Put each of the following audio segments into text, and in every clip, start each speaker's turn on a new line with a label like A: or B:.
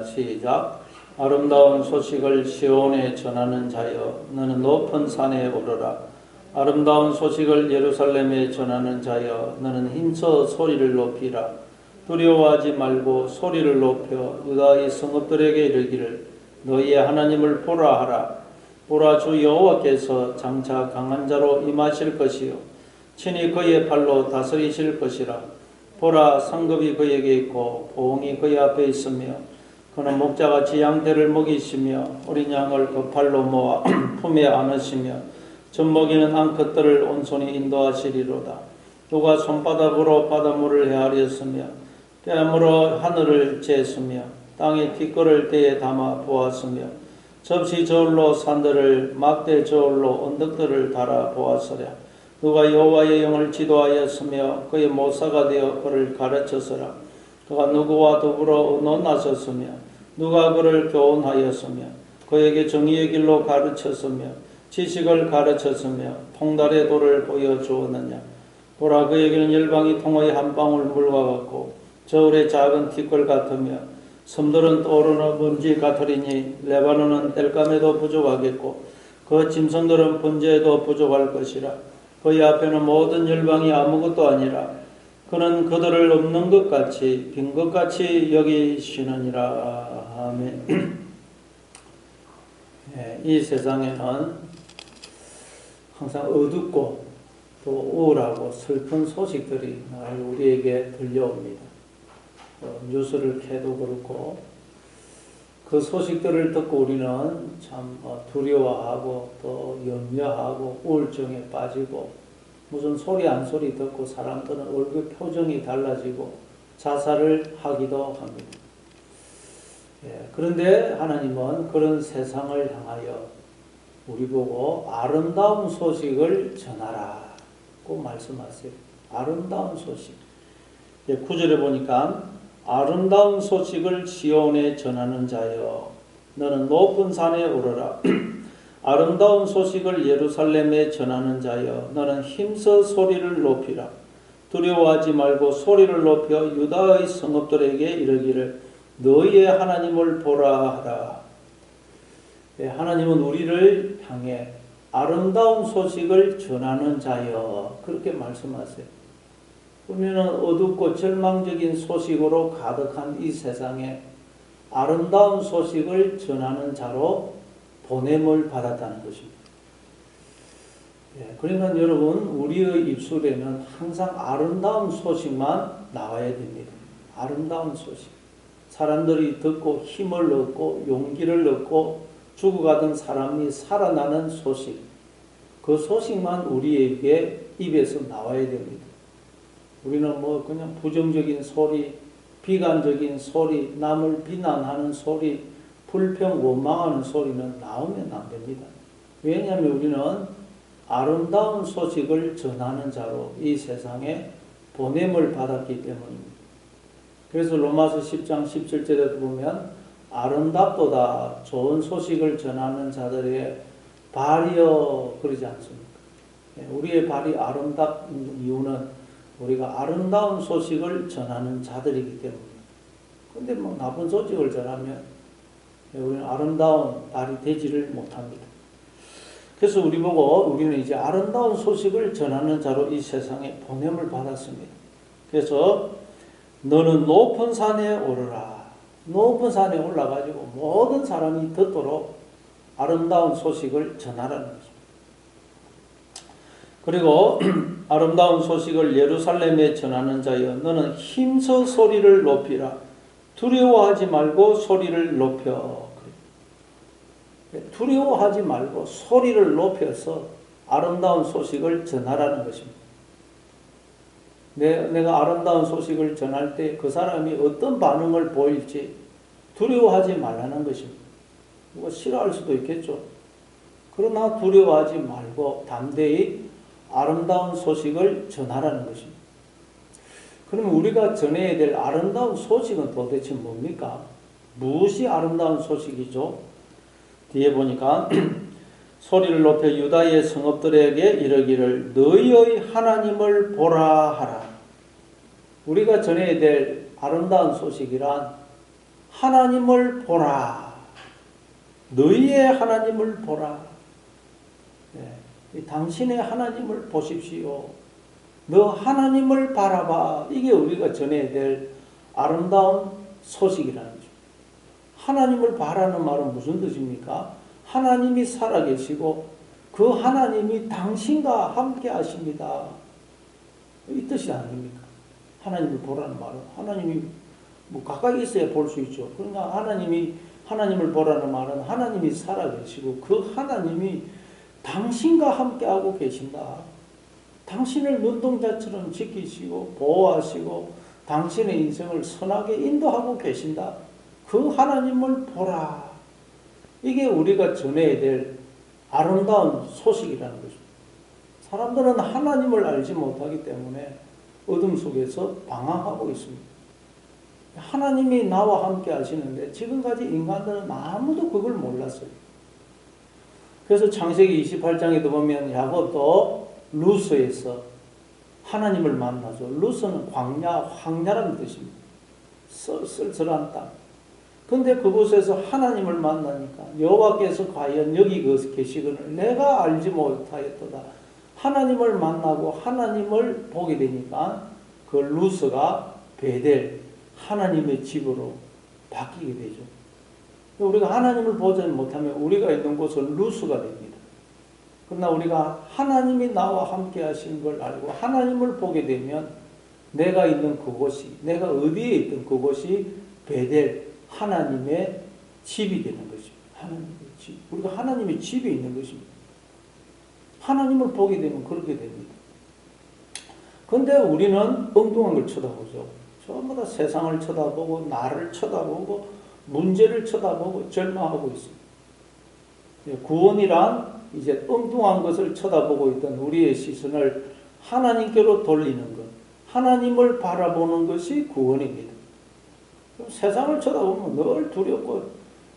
A: 시작. 아름다운 소식을 시온에 전하는 자여 너는 높은 산에 오르라. 아름다운 소식을 예루살렘에 전하는 자여 너는 힘써 소리를 높이라. 두려워하지 말고 소리를 높여 유다의 성읍들에게 이르기를 너희의 하나님을 보라 하라. 보라, 주 여호와께서 장차 강한 자로 임하실 것이요 친히 그의 팔로 다스리실 것이라. 보라, 상급이 그에게 있고 보응이 그의 앞에 있으며 그는 목자같이 양떼를 먹이시며 어린 양을 그 팔로 모아 품에 안으시며 젖먹이는 암컷들을 온손히 인도하시리로다. 누가 손바닥으로 바닷물을 헤아렸으며 뺨으로 하늘을 쟀으며 땅에 티끌을 때에 담아 보았으며 접시 저울로 산들을 막대 저울로 언덕들을 달아 보았으랴. 누가 여호와의 영을 지도하였으며 그의 모사가 되어 그를 가르쳤으라. 그가 누구와 더불어 논하셨으며 누가 그를 교훈하였으며 그에게 정의의 길로 가르쳤으며 지식을 가르쳤으며 통달의 도를 보여주었느냐. 보라, 그에게는 열방이 통의 한 방울 물과 같고 저울의 작은 티끌 같으며 섬들은 떠오르는 먼지 같으리니 레바논은 땔감에도 부족하겠고 그 짐승들은 번제에도 부족할 것이라. 그의 앞에는 모든 열방이 아무것도 아니라 그는 그들을 없는 것 같이 빈 것 같이 여기시느니라. 아멘. 이 세상에는 항상 어둡고 또 우울하고 슬픈 소식들이 늘 우리에게 들려옵니다. 뉴스를 켜도 그렇고 그 소식들을 듣고 우리는 참 두려워하고 또 염려하고 우울증에 빠지고 무슨 소리 안 소리 듣고 사람들은 얼굴 표정이 달라지고 자살을 하기도 합니다. 그런데 하나님은 그런 세상을 향하여 우리 보고 아름다운 소식을 전하라고 말씀하세요. 아름다운 소식. 9절에 보니까 아름다운 소식을 시온에 전하는 자여 너는 높은 산에 오르라. 아름다운 소식을 예루살렘에 전하는 자여 너는 힘써 소리를 높이라. 두려워하지 말고 소리를 높여 유다의 성읍들에게 이르기를 너희의 하나님을 보라 하라. 하나님은 우리를 향해 아름다운 소식을 전하는 자여 그렇게 말씀하세요. 그러면 어둡고 절망적인 소식으로 가득한 이 세상에 아름다운 소식을 전하는 자로 보냄을 받았다는 것입니다. 그러니까 여러분, 우리의 입술에는 항상 아름다운 소식만 나와야 됩니다. 아름다운 소식. 사람들이 듣고 힘을 얻고 용기를 얻고 죽어가던 사람이 살아나는 소식. 그 소식만 우리에게 입에서 나와야 됩니다. 우리는 그냥 부정적인 소리, 비관적인 소리, 남을 비난하는 소리, 불평, 원망하는 소리는 나오면 안 됩니다. 왜냐하면 우리는 아름다운 소식을 전하는 자로 이 세상에 보냄을 받았기 때문입니다. 그래서 로마서 10장 17절에도 보면 아름답도다 좋은 소식을 전하는 자들의 발이여 그러지 않습니까? 우리의 발이 아름답은 이유는 우리가 아름다운 소식을 전하는 자들이기 때문입니다. 근데 나쁜 소식을 전하면 우리는 아름다운 발이 되지를 못합니다. 그래서 우리 보고 우리는 이제 아름다운 소식을 전하는 자로 이 세상에 보냄을 받았습니다. 그래서 너는 높은 산에 오르라. 높은 산에 올라가지고 모든 사람이 듣도록 아름다운 소식을 전하라는 것입니다. 그리고 아름다운 소식을 예루살렘에 전하는 자여 너는 힘써 소리를 높이라. 두려워하지 말고 소리를 높여. 두려워하지 말고 소리를 높여서 아름다운 소식을 전하라는 것입니다. 내가 아름다운 소식을 전할 때 그 사람이 어떤 반응을 보일지 두려워하지 말라는 것입니다. 싫어할 수도 있겠죠. 그러나 두려워하지 말고 담대히 아름다운 소식을 전하라는 것입니다. 그러면 우리가 전해야 될 아름다운 소식은 도대체 뭡니까? 무엇이 아름다운 소식이죠? 뒤에 보니까 소리를 높여 유다의 성읍들에게 이르기를 너희의 하나님을 보라 하라. 우리가 전해야 될 아름다운 소식이란 하나님을 보라. 너희의 하나님을 보라. 당신의 하나님을 보십시오. 너 하나님을 바라봐. 이게 우리가 전해야 될 아름다운 소식이라는 거죠. 하나님을 바라는 말은 무슨 뜻입니까? 하나님이 살아계시고 그 하나님이 당신과 함께 하십니다. 이 뜻이 아닙니까? 하나님을 보라는 말은 하나님이 가까이 있어야 볼 수 있죠. 그러니까 하나님을 보라는 말은 하나님이 살아계시고 그 하나님이 당신과 함께하고 계신다. 당신을 눈동자처럼 지키시고 보호하시고 당신의 인생을 선하게 인도하고 계신다. 그 하나님을 보라. 이게 우리가 전해야 될 아름다운 소식이라는 것입니다. 사람들은 하나님을 알지 못하기 때문에 어둠 속에서 방황하고 있습니다. 하나님이 나와 함께 하시는데 지금까지 인간들은 아무도 그걸 몰랐어요. 그래서 창세기 28장에도 보면 야곱도 루스에서 하나님을 만나죠. 루스는 황야라는 뜻입니다. 쓸쓸한 땅. 근데 그곳에서 하나님을 만나니까 여호와께서 과연 여기 계시거늘 내가 알지 못하였도다. 하나님을 만나고 하나님을 보게 되니까 그 루스가 베델 하나님의 집으로 바뀌게 되죠. 우리가 하나님을 보지 못하면 우리가 있는 곳은 루스가 됩니다. 그러나 우리가 하나님이 나와 함께 하신 걸 알고 하나님을 보게 되면 내가 있는 그곳이, 내가 어디에 있든 그곳이 베델 하나님의 집이 되는 것입니다. 하나님의 집. 우리가 하나님의 집에 있는 것입니다. 하나님을 보게 되면 그렇게 됩니다. 그런데 우리는 엉뚱한 걸 쳐다보죠. 전부 다 세상을 쳐다보고 나를 쳐다보고 문제를 쳐다보고 절망하고 있습니다. 구원이란 이제 엉뚱한 것을 쳐다보고 있던 우리의 시선을 하나님께로 돌리는 것, 하나님을 바라보는 것이 구원입니다. 세상을 쳐다보면 늘 두렵고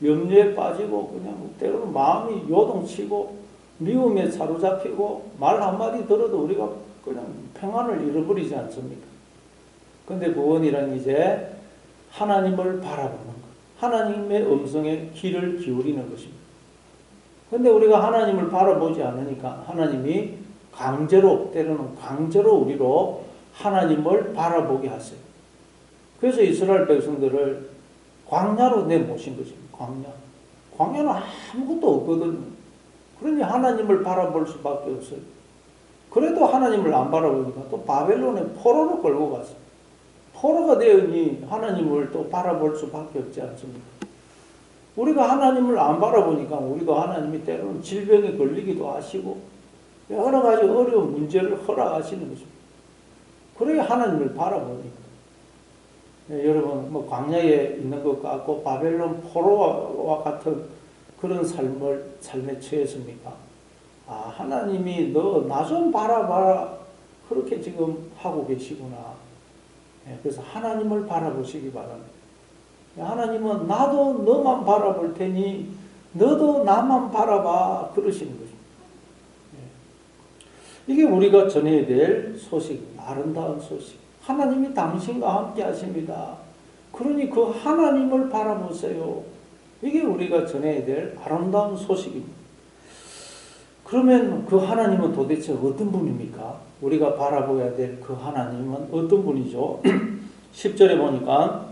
A: 염려에 빠지고 그냥 때로는 마음이 요동치고 미움에 사로잡히고 말 한마디 들어도 우리가 그냥 평안을 잃어버리지 않습니까? 근데 구원이란 이제 하나님을 바라보는 것, 하나님의 음성에 귀를 기울이는 것입니다. 근데 우리가 하나님을 바라보지 않으니까 하나님이 때로는 강제로 우리로 하나님을 바라보게 하세요. 그래서 이스라엘 백성들을 광야로 내모신 것입니다. 광야는 아무것도 없거든요. 그러니 하나님을 바라볼 수밖에 없어요. 그래도 하나님을 안 바라보니까 또 바벨론에 포로로 끌고 갔어요. 포로가 되으니 하나님을 또 바라볼 수밖에 없지 않습니까? 우리가 하나님을 안 바라보니까 우리도 하나님이 때로는 질병에 걸리기도 하시고 여러 가지 어려운 문제를 허락하시는 것입니다. 그래야 하나님을 바라보니까. 여러분 광야에 있는 것 같고 바벨론 포로와 같은 그런 삶에 처했습니까? 하나님이 너 나 좀 바라봐라 그렇게 지금 하고 계시구나. 그래서 하나님을 바라보시기 바랍니다. 하나님은 나도 너만 바라볼 테니 너도 나만 바라봐 그러시는 것입니다. 이게 우리가 전해야 될 소식입니다. 아름다운 소식. 하나님이 당신과 함께 하십니다. 그러니 그 하나님을 바라보세요. 이게 우리가 전해야 될 아름다운 소식입니다. 그러면 그 하나님은 도대체 어떤 분입니까? 우리가 바라봐야 될 그 하나님은 어떤 분이죠? 10절에 보니까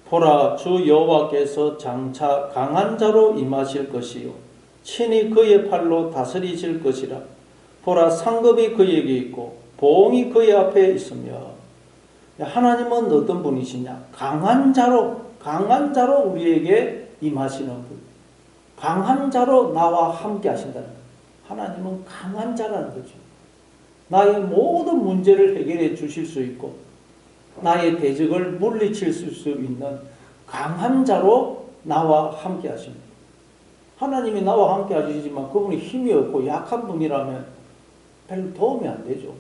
A: 보라 주 여호와께서 장차 강한 자로 임하실 것이요 친히 그의 팔로 다스리실 것이라. 보라 상급이 그에게 있고 보응이 그의 앞에 있으며. 하나님은 어떤 분이시냐? 강한 자로 우리에게 임하시는 분. 강한 자로 나와 함께 하신다는 것. 하나님은 강한 자라는 거죠. 나의 모든 문제를 해결해 주실 수 있고 나의 대적을 물리칠 수 있는 강한 자로 나와 함께 하십니다. 하나님이 나와 함께 하시지만 그분이 힘이 없고 약한 분이라면 별로 도움이 안 되죠.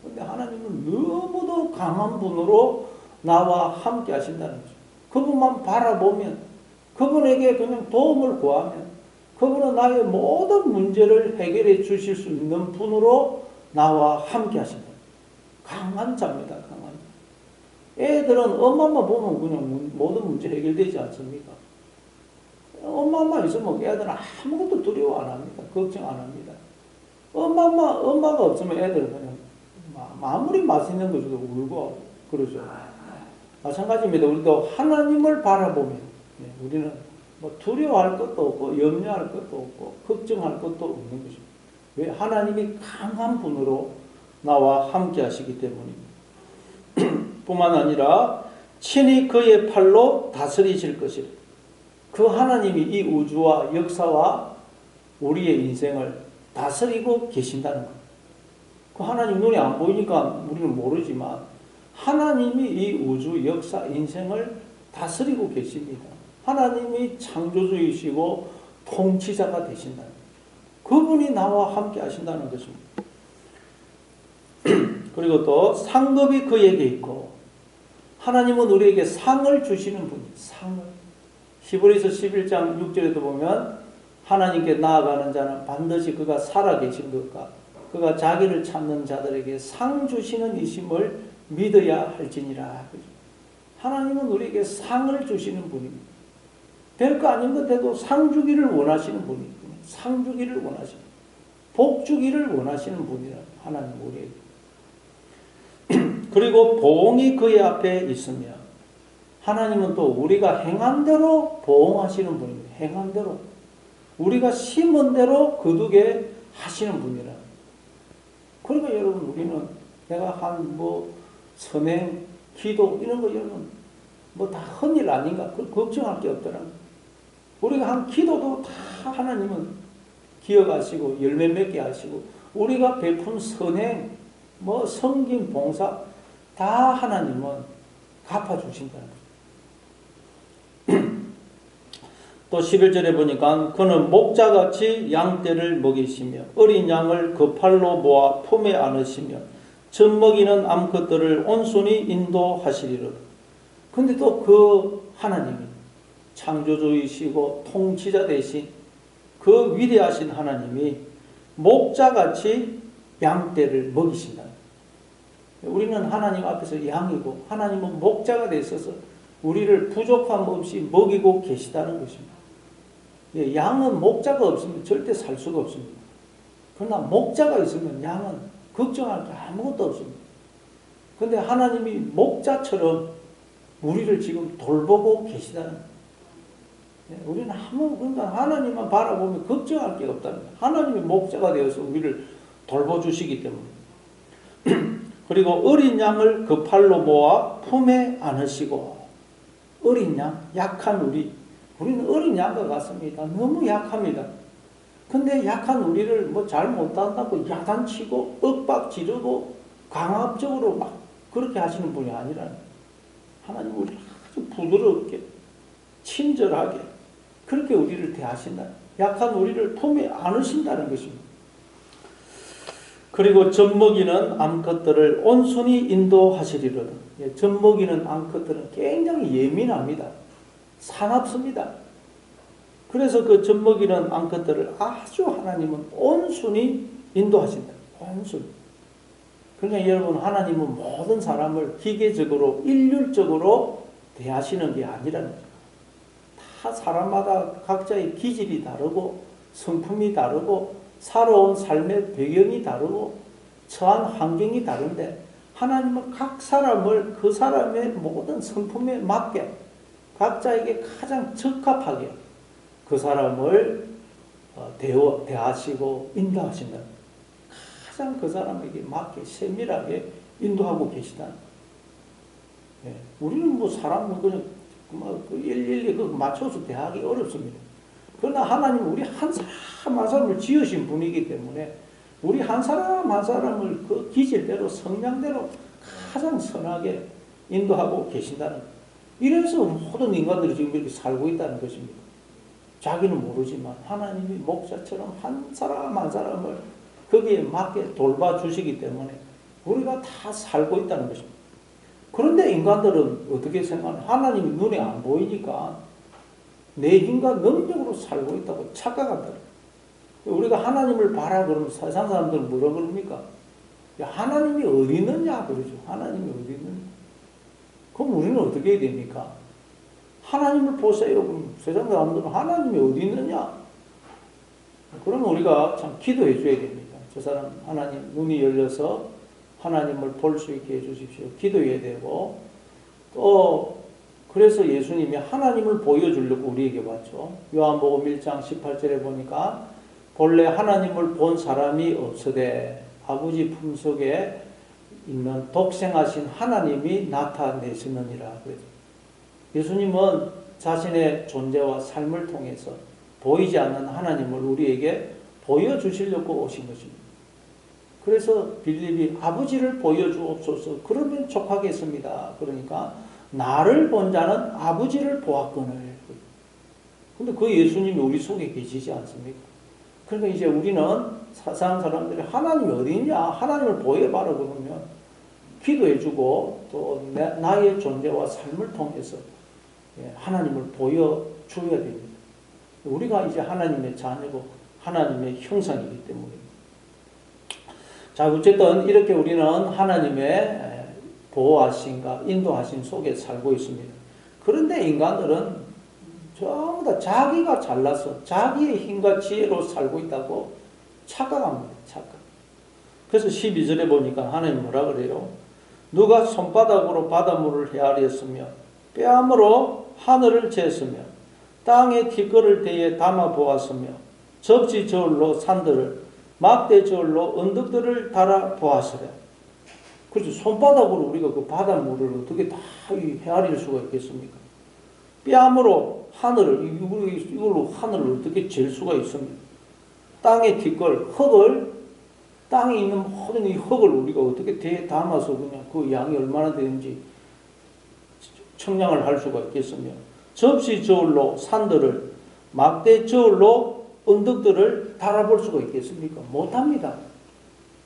A: 그런데 하나님은 너무도 강한 분으로 나와 함께 하신다는 거죠. 그분만 바라보면, 그분에게 그냥 도움을 구하면 그분은 나의 모든 문제를 해결해 주실 수 있는 분으로 나와 함께 하신다. 강한 자입니다. 강한 자. 애들은 엄마만 보면 그냥 모든 문제 해결되지 않습니까? 엄마만 있으면 애들은 아무것도 두려워 안 합니다. 걱정 안 합니다. 엄마가 없으면 애들은 그냥 아무리 맛있는 거 줘도 울고 그러죠. 마찬가지입니다. 우리도 하나님을 바라보면 우리는 뭐 두려워할 것도 없고 염려할 것도 없고 걱정할 것도 없는 것입니다. 왜? 하나님이 강한 분으로 나와 함께 하시기 때문입니다. 뿐만 아니라 친히 그의 팔로 다스리실 것이라. 그 하나님이 이 우주와 역사와 우리의 인생을 다스리고 계신다는 것. 그 하나님 눈에 안 보이니까 우리는 모르지만 하나님이 이 우주, 역사, 인생을 다스리고 계십니다. 하나님이 창조주이시고 통치자가 되신다는 것. 그분이 나와 함께 하신다는 것입니다. 그리고 또 상급이 그에게 있고 하나님은 우리에게 상을 주시는 분이에요. 상을. 히브리서 11장 6절에도 보면 하나님께 나아가는 자는 반드시 그가 살아계신 것과 그가 자기를 찾는 자들에게 상 주시는 이심을 믿어야 할지니라. 하나님은 우리에게 상을 주시는 분입니다. 별거 아닌 것에도 상 주기를 원하시는 분이거든요. 상 주기를 원하시는, 복 주기를 원하시는 분이라 하나님 우리에게. 그리고 보응이 그의 앞에 있으며 하나님은 또 우리가 행한 대로 보응하시는 분입니다. 행한 대로. 우리가 심은 대로 거두게 하시는 분이라. 그러니까 여러분 우리는 내가 한 선행, 기도 이런 거 여러분 다 헌일 아닌가? 걱정할 게 없더라고요. 우리가 한 기도도 다 하나님은 기억하시고 열매 맺게 하시고 우리가 베푼 선행, 섬김, 봉사 다 하나님은 갚아주신다는 거죠. 또 11절에 보니까 그는 목자같이 양떼를 먹이시며 어린 양을 그 팔로 모아 품에 안으시며 젖먹이는 암컷들을 온순히 인도하시리로다. 근데 또 그 하나님이 창조주이시고 통치자 되신 그 위대하신 하나님이 목자같이 양떼를 먹이신다. 우리는 하나님 앞에서 양이고 하나님은 목자가 되셔서 우리를 부족함 없이 먹이고 계시다는 것입니다. 양은 목자가 없으면 절대 살 수가 없습니다. 그러나 목자가 있으면 양은 걱정할 게 아무것도 없습니다. 그런데 하나님이 목자처럼 우리를 지금 돌보고 계시다는 거예요. 우리는 그러니까 하나님만 바라보면 걱정할 게 없다는 거예요. 하나님이 목자가 되어서 우리를 돌보주시기 때문에. 그리고 어린 양을 그 팔로 모아 품에 안으시고 어린 양, 약한 우리는 어린 양과 같습니다. 너무 약합니다. 근데 약한 우리를 잘 못한다고 야단치고 윽박 지르고 강압적으로 막 그렇게 하시는 분이 아니라는 거예요. 하나님 우리를 아주 부드럽게 친절하게 그렇게 우리를 대하신다. 약한 우리를 품에 안으신다는 것입니다. 그리고 젖먹이는 암컷들을 온순히 인도하시리로다. 젖먹이는 암컷들은 굉장히 예민합니다. 사납습니다. 그래서 그 젖먹이는 암컷들을 아주 하나님은 온순히 인도하신다. 온순히. 그러니까 여러분 하나님은 모든 사람을 기계적으로 일률적으로 대하시는 게 아니라는 거죠. 다 사람마다 각자의 기질이 다르고 성품이 다르고 살아온 삶의 배경이 다르고 처한 환경이 다른데 하나님은 각 사람을 그 사람의 모든 성품에 맞게 각자에게 가장 적합하게 그 사람을 대하시고 인도하신다. 가장 그 사람에게 맞게 세밀하게 인도하고 계시다. 우리는 사람은 그냥 일일이 맞춰서 대하기 어렵습니다. 그러나 하나님은 우리 한 사람 한 사람을 지으신 분이기 때문에 우리 한 사람 한 사람을 그 기질대로 성량대로 가장 선하게 인도하고 계신다는 거예요. 이래서 모든 인간들이 지금 이렇게 살고 있다는 것입니다. 자기는 모르지만 하나님이 목자처럼 한 사람 한 사람을 거기에 맞게 돌봐주시기 때문에 우리가 다 살고 있다는 것입니다. 그런데 인간들은 어떻게 생각하나? 하나님이 눈에 안 보이니까 내 힘과 능력으로 살고 있다고 착각한다. 우리가 하나님을 봐라 그러면 세상 사람들은 뭐라 그럽니까? 야, 하나님이 어디 있느냐 그러죠. 하나님이 어디 있느냐. 그럼 우리는 어떻게 해야 됩니까? 하나님을 보세요. 그럼 세상 사람들은 하나님이 어디 있느냐? 그러면 우리가 참 기도해 줘야 됩니다. 저 사람 하나님 눈이 열려서 하나님을 볼 수 있게 해주십시오. 기도해야 되고, 또 그래서 예수님이 하나님을 보여주려고 우리에게 왔죠. 요한복음 1장 18절에 보니까 본래 하나님을 본 사람이 없으되 아버지 품속에 있는 독생하신 하나님이 나타내시느니라. 예수님은 자신의 존재와 삶을 통해서 보이지 않는 하나님을 우리에게 보여주시려고 오신 것입니다. 그래서 빌립이 아버지를 보여주옵소서 그러면 족하겠습니다. 그러니까 나를 본 자는 아버지를 보았거늘. 근데 그 예수님이 우리 속에 계시지 않습니까? 그러니까 이제 우리는 세상 사람들이 하나님이 어디 있냐? 하나님을 보여봐라 그러면 기도해주고 또 나의 존재와 삶을 통해서 하나님을 보여줘야 됩니다. 우리가 이제 하나님의 자녀고 하나님의 형상이기 때문입니다. 자, 어쨌든 이렇게 우리는 하나님의 보호하심과 인도하심 속에 살고 있습니다. 그런데 인간들은 전부 다 자기가 잘나서 자기의 힘과 지혜로 살고 있다고 착각합니다. 착각. 그래서 12절에 보니까 하나님 뭐라 그래요? 누가 손바닥으로 바닷물을 헤아렸으며 뺨으로 하늘을 쟀으며 땅에 티끌을 대에 담아 보았으며 접시 저울로 산들을 막대 저울로 언덕들을 달아 보았으랴. 그렇죠. 손바닥으로 우리가 그 바닷물을 어떻게 다 헤아릴 수가 있겠습니까? 뺨으로 하늘을, 이걸로 하늘을 어떻게 잴 수가 있습니까? 땅의 티끌, 흙을, 땅에 있는 모든 이 흙을 우리가 어떻게 대에 담아서 그냥 그 양이 얼마나 되는지 측량을 할 수가 있겠으며, 접시 저울로 산들을, 막대 저울로 언덕들을 달아볼 수가 있겠습니까? 못합니다.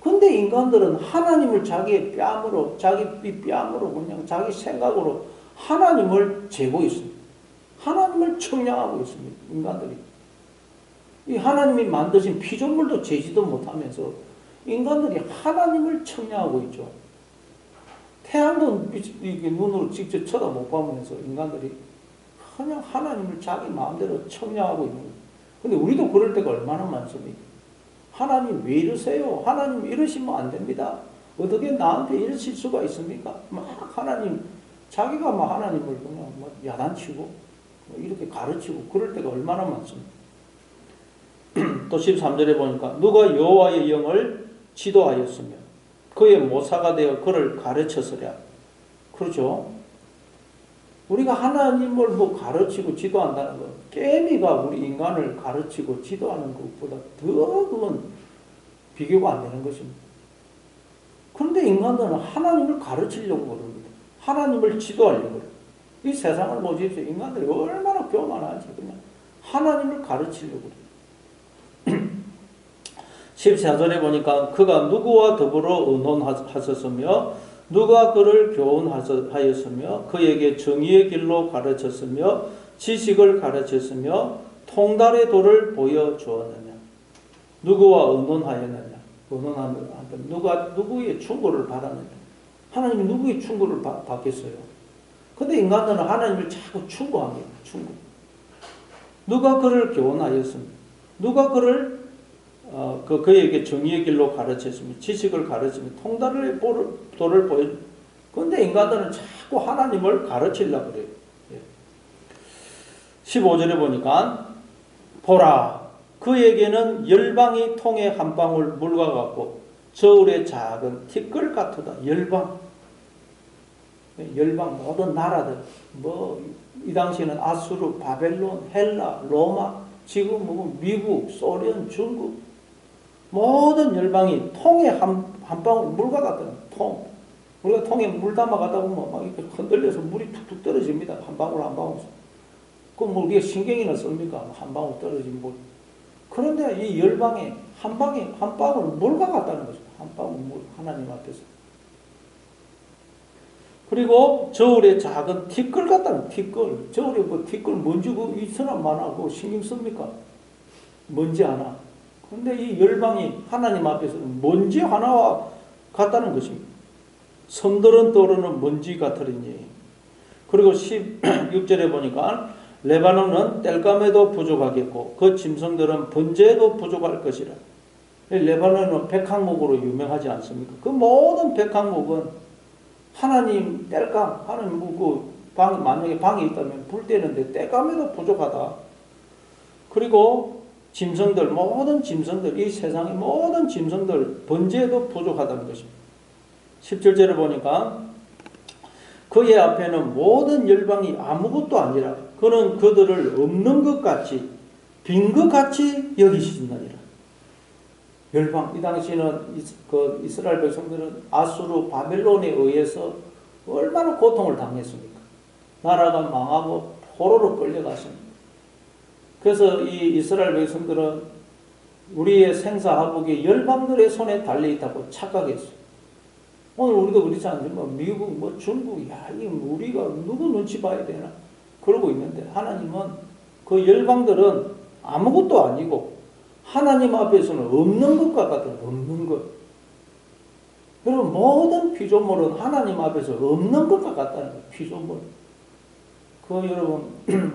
A: 근데 인간들은 하나님을 자기의 뺨으로, 자기 뺨으로 그냥 자기 생각으로 하나님을 재고 있습니다. 하나님을 측량하고 있습니다. 인간들이. 이 하나님이 만드신 피조물도 재지도 못하면서 인간들이 하나님을 측량하고 있죠. 태양도 이렇게 눈으로 직접 쳐다못 보면서 인간들이 그냥 하나님을 자기 마음대로 측량하고 있는 거예요. 근데 우리도 그럴 때가 얼마나 많습니까? 하나님 왜 이러세요? 하나님 이러시면 안 됩니다. 어떻게 나한테 이러실 수가 있습니까? 막 하나님, 자기가 막 하나님을 그냥 막 야단치고 이렇게 가르치고 그럴 때가 얼마나 많습니까? 또 13절에 보니까 누가 여호와의 영을 지도하였으며 그의 모사가 되어 그를 가르쳤으랴. 그렇죠? 우리가 하나님을 뭐 가르치고 지도한다는 것, 깨미가 우리 인간을 가르치고 지도하는 것보다 더 그건 비교가 안 되는 것입니다. 그런데 인간들은 하나님을 가르치려고 그럽니다. 하나님을 지도하려고 그래요. 이 세상을 보십시오. 인간들이 얼마나 교만하지. 그냥 하나님을 가르치려고 그래요. 14절에 보니까 그가 누구와 더불어 의논하셨으며 누가 그를 교훈하였으며 그에게 정의의 길로 가르쳤으며 지식을 가르쳤으며 통달의 도를 보여주었느냐. 누구와 의논하였느냐. 의논하면 누가 누구의 충고를 받았느냐. 하나님이 누구의 충고를 받겠어요. 근데 인간들은 하나님을 자꾸 충고합니다. 충고. 누가 그를 교훈하였으며 누가 그를 그에게 정의의 길로 가르쳤으며 지식을 가르치며 통달의 도를 보여. 그런데 인간들은 자꾸 하나님을 가르치려고 그래요. 15절에 보니까 보라 그에게는 열방이 통에 한 방울 물과 같고 저울의 작은 티끌 같으다. 열방 모든 나라들 이 당시에는 아수르, 바벨론, 헬라, 로마, 지금 미국, 소련, 중국 모든 열방이 통에 한 방울 물과 같다는 통. 우리가 통에 물 담아 가다 보면 막 이렇게 흔들려서 물이 툭툭 떨어집니다. 한 방울 한 방울. 그럼 뭐 우리가 신경이나 씁니까? 한 방울 떨어진 물. 그런데 이 열방에 한 방울 물과 같다는 거죠. 한 방울 물 하나님 앞에서. 그리고 저울에 작은 티끌 같다는 티끌. 저울에 뭐 티끌 먼지 이 사람 많아. 그거 신경 씁니까? 먼지 하나. 그런데 이 열방이 하나님 앞에서는 먼지 하나와 같다는 것입니다. 성들은 떠오르는 먼지 같으리니 그리고 16절에 보니까 레바논은 땔감에도 부족하겠고 그 짐승들은 번제에도 부족할 것이라. 레바논은 백향목으로 유명하지 않습니까? 그 모든 백향목은 하나님 땔감, 하나님 만약에 방이 있다면 불 때는데 땔감에도 부족하다. 그리고 짐승들, 모든 짐승들, 이 세상의 모든 짐승들 번제에도 부족하다는 것입니다. 17절에 보니까 그의 앞에는 모든 열방이 아무것도 아니라 그는 그들을 없는 것 같이 빈 것 같이 여기시느니라. 열방, 이 당시에는 그 이스라엘 백성들은 아수르 바벨론에 의해서 얼마나 고통을 당했습니까? 나라가 망하고 포로로 끌려갔습니다. 그래서 이 이스라엘 백성들은 우리의 생사하복이 열방들의 손에 달려있다고 착각했어요. 오늘 우리도 그렇지 않습니까? 미국, 중국, 야, 이 우리가 누구 눈치 봐야 되나? 그러고 있는데 하나님은 그 열방들은 아무것도 아니고 하나님 앞에서는 없는 것과 같은 없는 것. 여러분 모든 피조물은 하나님 앞에서 없는 것과 같다는 거예요. 피조물. 여러분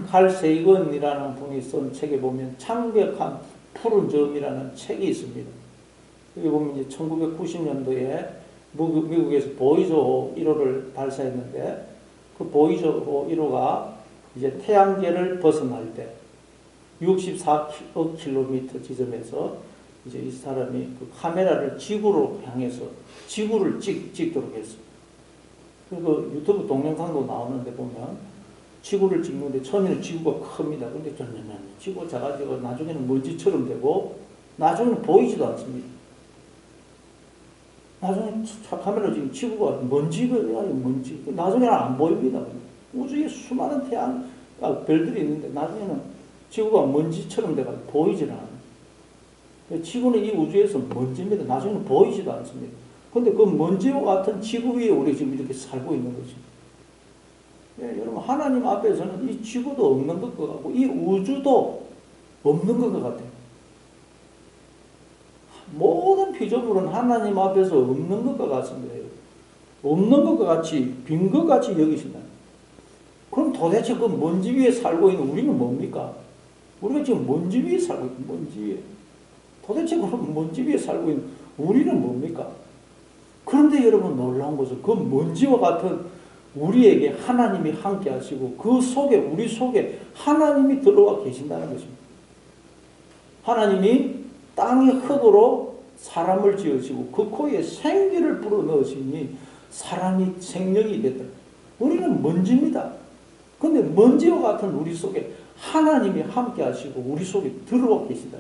A: 칼 세이건이라는 분이 쓴 책에 보면 창백한 푸른 점이라는 책이 있습니다. 여기 보면 이제 1990년도에 미국에서 보이저 1호를 발사했는데 그 보이저 1호가 이제 태양계를 벗어날 때 64억 킬로미터 지점에서 이제 이 사람이 그 카메라를 지구로 향해서 지구를 찍도록 했어요. 그리고 유튜브 동영상도 나오는데 보면 지구를 찍는데 처음에는 지구가 큽니다. 근데 지구가 작아지고 나중에는 먼지처럼 되고 나중에는 보이지도 않습니다. 나중에 카메라 지금 지구가 먼지가 먼지. 나중에는 안 보입니다. 우주에 수많은 별들이 있는데 나중에는 지구가 먼지처럼 돼가지고 보이질 않아요. 지구는 이 우주에서 먼지입니다. 나중에는 보이지도 않습니다. 근데 그 먼지와 같은 지구 위에 우리 지금 이렇게 살고 있는 거죠. 예, 여러분 하나님 앞에서는 이 지구도 없는 것 같고 이 우주도 없는 것 같아요. 모든 피조물은 하나님 앞에서 없는 것과 같습니다. 없는 것과 같이 빈 것 같이 여기신다. 그럼 도대체 그 먼지 위에 살고 있는 우리는 뭡니까? 우리가 지금 먼지 위에 살고 있는 먼지 위에. 도대체 그럼 먼지 위에 살고 있는 우리는 뭡니까? 그런데 여러분 놀라운 것은 그 먼지와 같은 우리에게 하나님이 함께 하시고 그 속에 우리 속에 하나님이 들어와 계신다는 것입니다. 하나님이 땅의 흙으로 사람을 지으시고 그 코에 생기를 불어넣으시니 사람이 생명이 됐다. 우리는 먼지입니다. 그런데 먼지와 같은 우리 속에 하나님이 함께 하시고 우리 속에 들어와 계시다.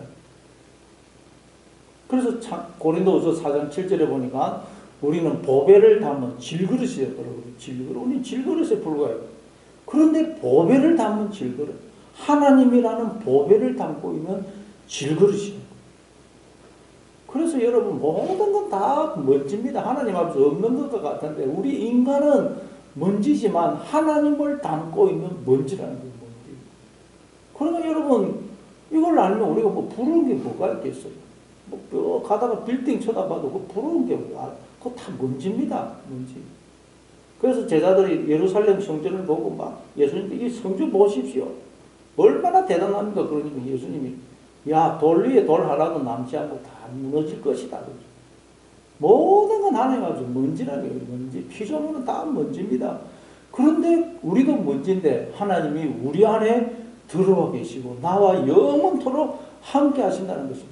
A: 그래서 고린도후서 4장 7절에 보니까 우리는 보배를 담은 질그릇이었더라고요. 우리는 질그릇에 불과해요. 그런데 보배를 담은 질그릇, 하나님이라는 보배를 담고 있는 질그릇이에요. 그래서 여러분 모든 건 다 먼지입니다. 하나님 앞에서 없는 것과 같은데 우리 인간은 먼지지만 하나님을 담고 있는 먼지라는 거예요. 먼지. 그러면 여러분 이걸 알면 우리가 부러운 게 뭐가 있겠어요? 가다가 빌딩 쳐다봐도 그 부러운 게 그거 다 먼지입니다. 먼지. 그래서 제자들이 예루살렘 성전을 보고 막 예수님께 이 성전 보십시오. 얼마나 대단합니까? 그러니까 예수님이 야, 돌 위에 돌 하나도 남지 않고 다 무너질 것이다. 모든 건 하나님 앞에서 먼지라는 거예요. 먼지. 피조물은 다 먼지입니다. 그런데 우리도 먼지인데 하나님이 우리 안에 들어와 계시고 나와 영원토록 함께 하신다는 것입니다.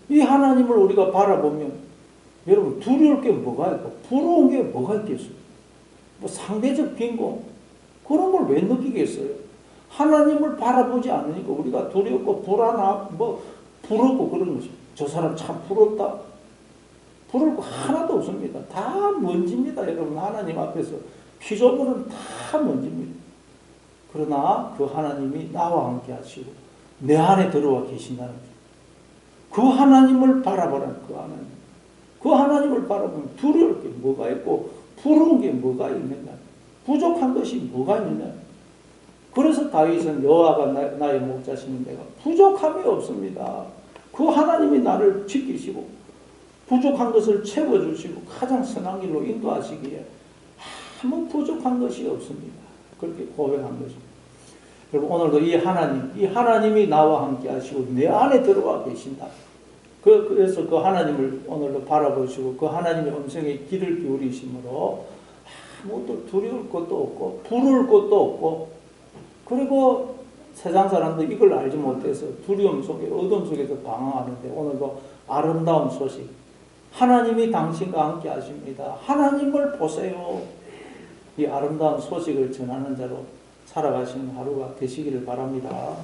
A: 이 하나님을 우리가 바라보면 여러분 두려울 게 뭐가 있고 부러운 게 뭐가 있겠어요? 상대적 빈곤 그런 걸 왜 느끼겠어요? 하나님을 바라보지 않으니까 우리가 두렵고 불안하고 부럽고 그런 것이. 저 사람 참 부럽다. 부러울 거 하나도 없습니다. 다 먼지입니다. 여러분 하나님 앞에서 피조물은 다 먼지입니다. 그러나 그 하나님이 나와 함께 하시고 내 안에 들어와 계신다는 거죠. 그 하나님을 바라보라는 그 하나님. 그 하나님을 바라보면 두려울 게 뭐가 있고 부러운 게 뭐가 있느냐. 부족한 것이 뭐가 있느냐. 그래서 다윗은 여호와가 나의 목자시니 내가 부족함이 없습니다. 그 하나님이 나를 지키시고 부족한 것을 채워주시고 가장 선한 길로 인도하시기에 아무 부족한 것이 없습니다. 그렇게 고백한 것입니다. 여러분 오늘도 이 하나님이 나와 함께 하시고 내 안에 들어와 계신다. 그래서 그 하나님을 오늘도 바라보시고 그 하나님의 음성에 귀를 기울이심으로 아무것도 두려울 것도 없고 부러울 것도 없고, 그리고 세상 사람들 이걸 알지 못해서 두려움 속에 어둠 속에서 방황하는데 오늘도 아름다운 소식, 하나님이 당신과 함께 하십니다. 하나님을 보세요. 이 아름다운 소식을 전하는 자로 살아가시는 하루가 되시기를 바랍니다.